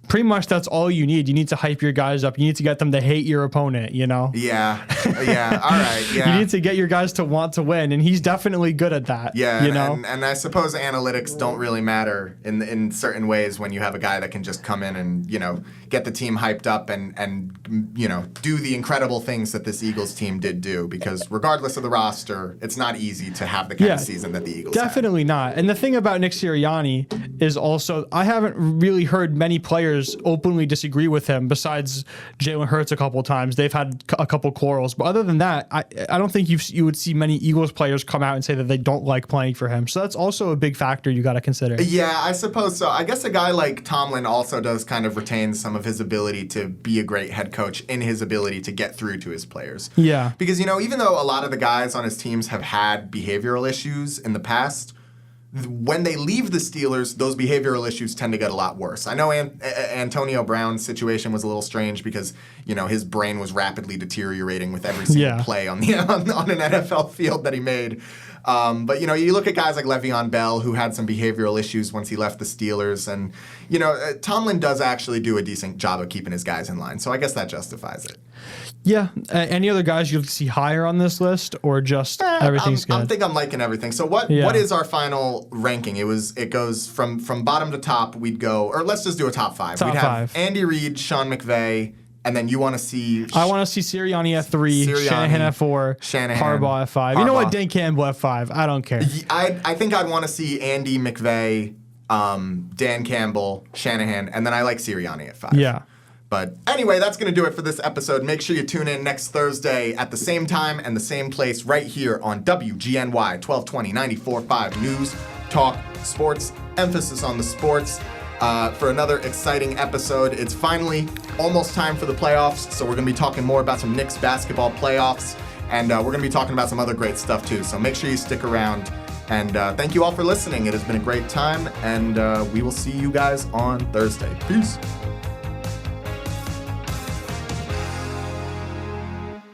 pretty much that's all you need. You need to hype your guys up. You need to get them to hate your opponent, you know? Yeah. All right. Yeah. You need to get your guys to want to win, and he's definitely good at that. Yeah. You know? And I suppose analytics don't really matter in certain ways when you have a guy that can just come in and, you know, get the team hyped up and you know, do the incredible things that this Eagles team did do, because regardless of the roster, it's not easy to have the kind of season that the Eagles definitely had. not. And the thing about Nick Sirianni is also, I haven't really heard many players players openly disagree with him. Besides Jalen Hurts a couple of times, they've had a couple quarrels. But other than that, I don't think you would see many Eagles players come out and say that they don't like playing for him. So that's also a big factor you got to consider. Yeah, I suppose so. I guess a guy like Tomlin also does kind of retain some of his ability to be a great head coach in his ability to get through to his players. Yeah. Because, even though a lot of the guys on his teams have had behavioral issues in the past, when they leave the Steelers, those behavioral issues tend to get a lot worse. I know Antonio Brown's situation was a little strange because, his brain was rapidly deteriorating with every single play on an NFL field that he made. But, you look at guys like Le'Veon Bell, who had some behavioral issues once he left the Steelers. And, Tomlin does actually do a decent job of keeping his guys in line. So I guess that justifies it. Yeah. Any other guys you'd see higher on this list, or just everything's good? I think I'm liking everything. So what is our final ranking? It goes from bottom to top. We'd go, or let's just do a top five. We'd have Andy Reid, Sean McVay, and then you want to see... I want to see Sirianni at 3, Shanahan at 4, Harbaugh at 5. You know what? Dan Campbell at 5. I don't care. I think I'd want to see Andy, McVay, Dan Campbell, Shanahan, and then I like Sirianni at 5. Yeah. But anyway, that's going to do it for this episode. Make sure you tune in next Thursday at the same time and the same place right here on WGNY 1220 94.5 News, Talk, Sports, emphasis on the sports. For another exciting episode. It's finally almost time for the playoffs, so we're going to be talking more about some Knicks basketball playoffs, and we're going to be talking about some other great stuff too. So make sure you stick around, and thank you all for listening. It has been a great time, and we will see you guys on Thursday. Peace.